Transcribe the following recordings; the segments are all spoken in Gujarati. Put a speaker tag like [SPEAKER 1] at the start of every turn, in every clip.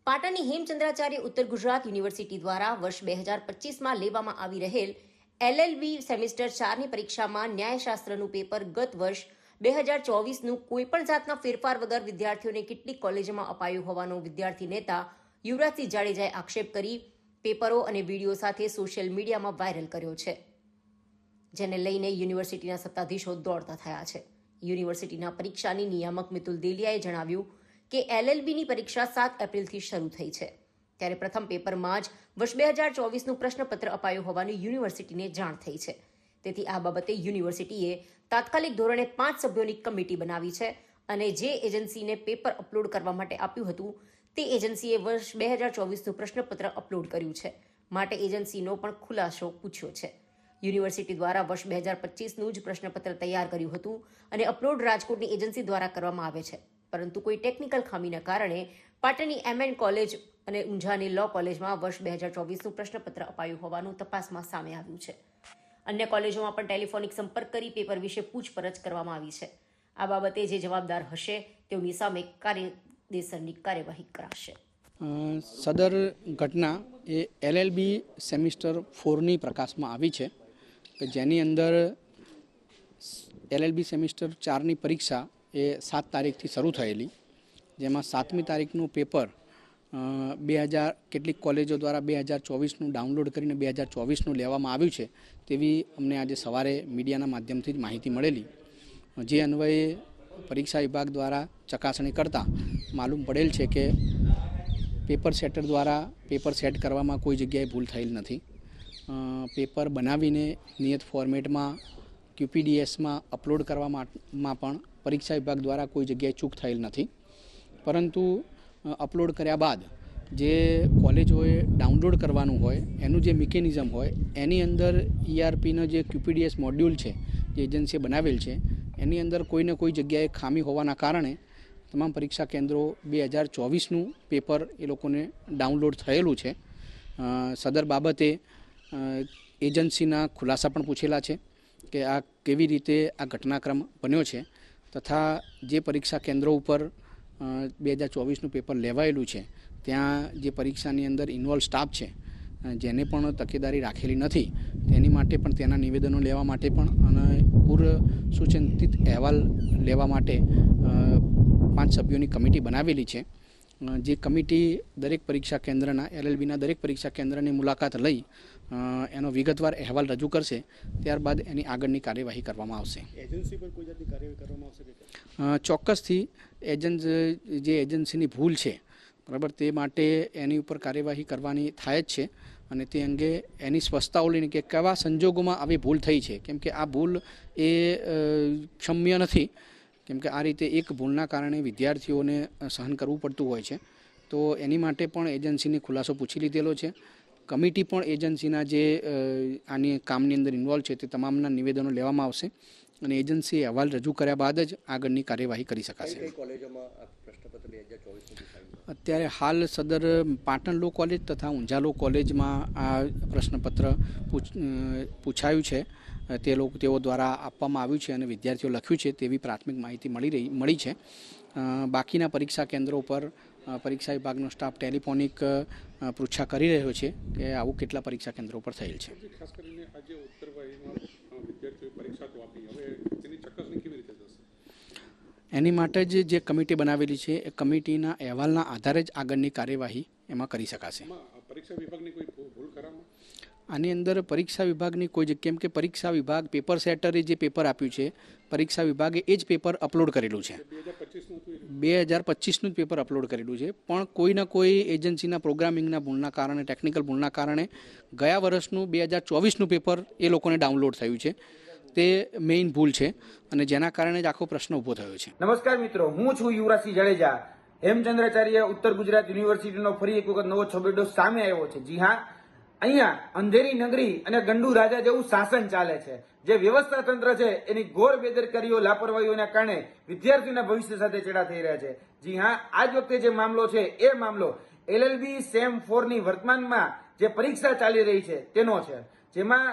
[SPEAKER 1] પાટણની હેમચંદ્રાચાર્ય ઉત્તર ગુજરાત યુનિવર્સિટી દ્વારા વર્ષ 2025માં લેવામાં આવી રહેલ LLB સેમિસ્ટર 4ની પરીક્ષામાં ન્યાયશાસ્ત્રનું પેપર ગત વર્ષ 2024નું કોઈપણ જાતના ફેરફાર વગર વિદ્યાર્થીઓને કેટલીક કોલેજોમાં અપાયું હોવાનો વિદ્યાર્થી નેતા યુવરાજસિંહ જાડેજાએ આક્ષેપ કરી પેપરો અને વિડીયો સાથે સોશિયલ મીડિયામાં વાયરલ કર્યો છે, જેને લઈને યુનિવર્સિટીના સત્તાધીશો દોડતા થયા છે. યુનિવર્સિટીના પરીક્ષાની નિયામક મિતુલ દેલિયાએ જણાવ્યું કે LLBની પરીક્ષા 7 એપ્રિલથી શરૂ થઈ છે, ત્યારે પ્રથમ પેપરમાં જ વર્ષ 2024નું પ્રશ્નપત્ર અપાયું હોવાની યુનિવર્સિટીને જાણ થઈ છે. તેથી આ બાબતે યુનિવર્સિટીએ તાત્કાલિક ધોરણે 5 સભ્યોની કમિટી બનાવી છે અને જે એજન્સીને પેપર અપલોડ કરવા માટે આપ્યું હતું તે એજન્સીએ વર્ષ 2024નું પ્રશ્નપત્ર અપલોડ કર્યું છે, માટે એજન્સીનો પણ ખુલાસો પૂછ્યો છે. યુનિવર્સિટી દ્વારા વર્ષ 2025નું જ પ્રશ્નપત્ર તૈયાર કર્યું હતું અને અપલોડ રાજકોટની એજન્સી દ્વારા કરવામાં આવે છે, પરંતુ કોઈ ટેકનિકલ ખામીના કારણે પાટણની MN કોલેજ અને ઊંઝાની લો કોલેજમાં વર્ષ 2024નું પ્રશ્નપત્ર અપાયું હોવાનું તપાસમાં સામે આવ્યું છે. અન્ય કોલેજોમાં પણ ટેલિફોનિક સંપર્ક કરી પેપર વિશે પૂછપરછ કરવામાં આવી છે. આ બાબતે જે જવાબદાર હશે તેઓની સામે કાયદેસરની કાર્યવાહી કરાશે.
[SPEAKER 2] સદર ઘટના એ LLB સેમિસ્ટર 4ની પ્રકાશમાં આવી છે કે જેની અંદર LLB સેમિસ્ટર 4ની પરીક્ષા એ 7 તારીખથી શરૂ થયેલી, જેમાં 7મી તારીખનું પેપર કેટલીક કોલેજો દ્વારા 2024નું ડાઉનલોડ કરીને 2024નું લેવામાં આવ્યું છે તેવી અમને આજે સવારે મીડિયાના માધ્યમથી જ માહિતી મળેલી. જે અન્વયે પરીક્ષા વિભાગ દ્વારા ચકાસણી કરતાં માલુમ પડેલ છે કે પેપર સેટર દ્વારા પેપર સેટ કરવામાં કોઈ જગ્યાએ ભૂલ થયેલ નથી. પેપર બનાવીને નિયત ફોર્મેટમાં QPDSમાં અપલોડ કરવામાં પણ પરીક્ષા વિભાગ દ્વારા કોઈ જગ્યાએ ચૂક થયેલ નથી, પરંતુ અપલોડ કર્યા બાદ જે કોલેજોએ ડાઉનલોડ કરવાનું હોય એનું જે મિકેનિઝમ હોય એની અંદર ERPનો જે QPDS મોડ્યુલ છે જે એજન્સીએ બનાવેલ છે એની અંદર કોઈને કોઈ જગ્યાએ ખામી હોવાના કારણે તમામ પરીક્ષા કેન્દ્રો 2024નું પેપર એ લોકોને ડાઉનલોડ થયેલું છે. સદર બાબતે એજન્સીના ખુલાસા પણ પૂછેલા છે કે આ કેવી રીતે આ ઘટનાક્રમ બન્યો છે, તથા જે પરીક્ષા કેન્દ્રો ઉપર 2024નું પેપર લેવાયેલું છે ત્યાં જે પરીક્ષાની અંદર ઇન્વોલ્વ સ્ટાફ છે જેને પણ તકેદારી રાખેલી નથી તેની માટે પણ તેના નિવેદનો લેવા માટે પણ અને પૂર્વ સુચિંતિત અહેવાલ લેવા માટે 5 સભ્યોની કમિટી બનાવેલી છે. જે કમિટી દરેક પરીક્ષા કેન્દ્રના LLBના દરેક પરીક્ષા કેન્દ્રની મુલાકાત લઈ એનો વિગતવાર અહેવાલ રજૂ કરશે, ત્યારબાદ એની આગળની કાર્યવાહી કરવામાં આવશે.
[SPEAKER 3] એજન્સી પર કોઈ જાતની કાર્યવાહી કરવામાં આવશે?
[SPEAKER 2] ચોક્કસથી જે એજન્સીની ભૂલ છે બરાબર તે માટે એની ઉપર કાર્યવાહી કરવાની થાય જ છે અને તે અંગે એની સ્પષ્ટતાઓ લઈને કે કેવા સંજોગોમાં આવી ભૂલ થઈ છે, કેમ કે આ ભૂલ એ ક્ષમ્ય નથી, કેમ કે આ રીતે એક ભૂલના કારણે વિદ્યાર્થીઓને સહન કરવું પડતું હોય છે. તો એની માટે પણ એજન્સીને ખુલાસો પૂછી લીધેલો છે. કમિટી પણ એજન્સીના જે આની કામની અંદર ઇન્વોલ્વ છે તે તમામના નિવેદનો લેવામાં આવશે અને એજન્સી અહેવાલ રજૂ કર્યા બાદ જ આગળની કાર્યવાહી કરી શકાશે. અત્યારે હાલ સદર પાટણ લો કોલેજ તથા ઊંઝા લો કોલેજમાં આ પ્રશ્નપત્ર પૂછાયું છે, તેઓ દ્વારા આપવામાં આવ્યું છે અને વિદ્યાર્થીઓ લખ્યું છે તેવી પ્રાથમિક માહિતી મળી છે. બાકીના પરીક્ષા કેન્દ્રો પર પરીક્ષા વિભાગનો સ્ટાફ ટેલિફોનિક પૃચ્છા કરી રહ્યો છે કે આવું કેટલા પરીક્ષા કેન્દ્રો પર થયેલ છે.
[SPEAKER 3] ખાસ કરીને આજે ઉત્તરવાહીમાં વિદ્યાર્થીઓ પરીક્ષા તો આપી, હવે તેની ચકાસણી કેવી રીતે થશે?
[SPEAKER 2] એની માટે જ જે કમિટી બનાવેલી છે એ કમિટીના અહેવાલના આધારે જ આગળની કાર્યવાહી એમાં કરી શકાશે.
[SPEAKER 3] પરીક્ષા વિભાગની કોઈ ભૂલ ખરામાં?
[SPEAKER 2] આની અંદર પરીક્ષા વિભાગની કોઈ કેમ કે પરીક્ષા વિભાગ પેપર સેટરે જે પેપર આપ્યું છે પરીક્ષા વિભાગે એ જ પેપર અપલોડ કરેલું છે. 2025નું જ પેપર અપલોડ કરેલું છે, પણ કોઈના કોઈ એજન્સીના પ્રોગ્રામિંગના ભૂલના કારણે ટેકનિકલ ભૂલના કારણે ગયા વર્ષનું 2024નું પેપર એ લોકોને ડાઉનલોડ થયું છે. તે મેઇન ભૂલ છે અને જેના કારણે જ આખો પ્રશ્ન ઊભો થયો છે.
[SPEAKER 4] નમસ્કાર મિત્રો, હું છું યુવરાજસિંહ જાડેજા. હેમચંદ્રાચાર્ય ઉત્તર ગુજરાત યુનિવર્સિટીનો ફરી એક વખત નવો છબરડો સામે આવ્યો છે. જી હા, અહીંયા અંધેરી નગરી અને ગંડુ રાજા જેવું શાસન ચાલે છે. જે વ્યવસ્થા તંત્ર છે એની ઘોર બેદરકારીઓ, લાપરવાહીઓના કારણે વિદ્યાર્થીઓના ભવિષ્ય સાથે ચેડા થઈ રહ્યા છે. જી હા, આજ વખતે જે મામલો છે એ મામલો LLB સેમ 4ની વર્તમાનમાં જે પરીક્ષા ચાલી રહી છે તેનો છે, જેમાં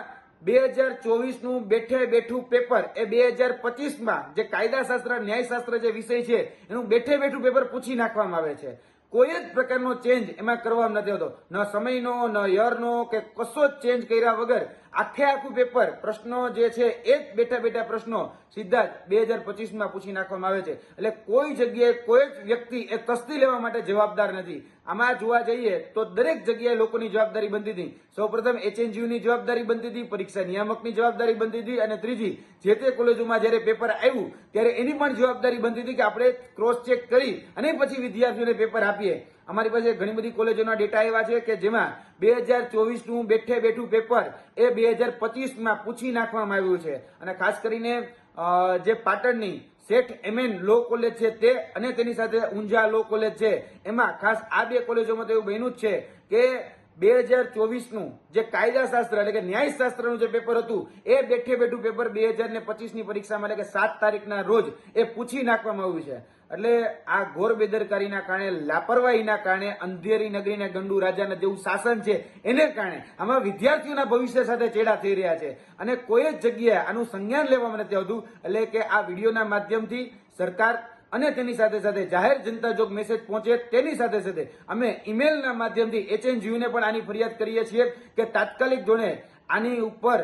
[SPEAKER 4] 2024નું બેઠું પેપર એ 2025માં જે કાયદાશાસ્ત્ર ન્યાયશાસ્ત્ર જે વિષય છે એનું બેઠું પેપર પૂછી નાખવામાં આવે છે. કોઈ જ પ્રકારનો ચેન્જ એમાં કરવામાં નથી આવતો, ન સમયનો ન યરનો કે કશો જ ચેન્જ કર્યા વગર આખું પેપર પ્રશ્નો જે છે એ જ બેઠા પ્રશ્નો સીધા જ 2025માં પૂછી નાખવામાં આવે છે. એટલે કોઈ જગ્યાએ કોઈ જ વ્યક્તિ એ તસ્દી લેવા માટે જવાબદાર નથી. આમાં જોવા જઈએ તો દરેક જગ્યાએ લોકોની જવાબદારી બનતી હતી. સૌપ્રથમ HNGUની જવાબદારી બનતી હતી, પરીક્ષા નિયામકની જવાબદારી બનતી હતી, અને ત્રીજી જે તે કોલેજોમાં જ્યારે પેપર આવ્યું ત્યારે એની પણ જવાબદારી બનતી હતી કે આપણે ક્રોસ ચેક કરી અને પછી વિદ્યાર્થીઓને પેપર આપીએ. અમારી પાસે ઘણી બધી કોલેજોના ડેટા એવા છે કે જેમાં 2024નું બેઠું પેપર એ 2025માં પૂછી નાખવામાં આવ્યું છે. અને ખાસ કરીને જે પાટણની શેઠ MN લો કોલેજ છે તે અને તેની સાથે ઊંઝા લો કોલેજ છે, એમાં ખાસ આ બે કોલેજોમાં તો એવું બન્યું જ છે કે 2024નું જે કાયદાશાસ્ત્ર એટલે કે ન્યાયશાસ્ત્રનું જે પેપર હતું એ બેઠું પેપર 2025ની પરીક્ષામાં એટલે કે 7 તારીખના રોજ એ પૂછી નાખવામાં આવ્યું છે. એટલે આ ઘોર બેદરકારીના કારણે, લાપરવાહીના કારણે, અંધેરી નગરીને ગંડુ રાજાના જેવું શાસન છે એને કારણે આમાં વિદ્યાર્થીઓના ભવિષ્ય સાથે ચેડા થઈ રહ્યા છે અને કોઈ જ જગ્યાએ આનું સંજ્ઞાન લેવામાં નથી આવતું. એટલે કે આ વિડીયોના માધ્યમથી સરકાર અને તેની સાથે જાહેર જનતા જો મેસેજ પહોંચે તેની સાથે અમે ઈમેલના માધ્યમથી HNGUને પણ આની ફરિયાદ કરીએ છીએ કે તાત્કાલિક ધોરણે આની ઉપર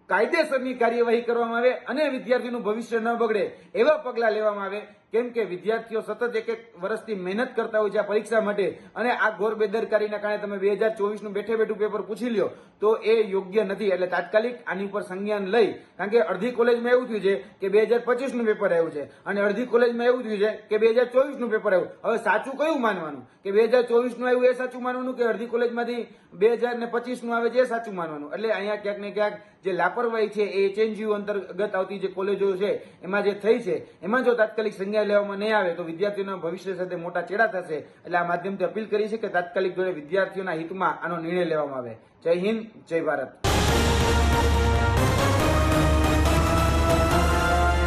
[SPEAKER 4] કાયદેસરની કાર્યવાહી કરવામાં આવે અને વિદ્યાર્થીનું ભવિષ્ય ન બગડે એવા પગલાં લેવામાં આવે. કેમ કે વિદ્યાર્થીઓ સતત એક વર્ષથી મહેનત કરતા હોય છે આ પરીક્ષા માટે અને આ ઘોર બેદરકારીના કારણે તમે 2024નું બેઠું પેપર પૂછી લ્યો તો એ યોગ્ય નથી. એટલે તાત્કાલિક આની ઉપર સંજ્ઞાન લઈ, કારણ કે અડધી કોલેજમાં એવું થયું છે કે 2025નું પેપર આવ્યું છે અને અડધી કોલેજમાં એવું થયું છે કે 2024નું પેપર આવ્યું. હવે સાચું કયું માનવાનું? કે 2024નું આવ્યું એ સાચું માનવાનું કે અડધી કોલેજમાંથી 2025નું આવે છે એ સાચું માનવાનું? એટલે અહીંયા ક્યાંક ને ક્યાંક જે લાપરવાહી છે એ HNGU અંતર્ગત આવતી જે કોલેજો છે એમાં જે થઈ છે એમાં જો તાત્કાલિક સંજ્ઞાન લેવામાં નહીં આવે તો વિદ્યાર્થીઓના ભવિષ્ય સાથે મોટા ચેડા થશે. એટલે આ માધ્યમથી અપીલ કરી છે કે તાત્કાલિક ધોરણે વિદ્યાર્થીઓના હિતમાં આનો નિર્ણય લેવામાં આવે. જય હિન્દ, જય ભારત.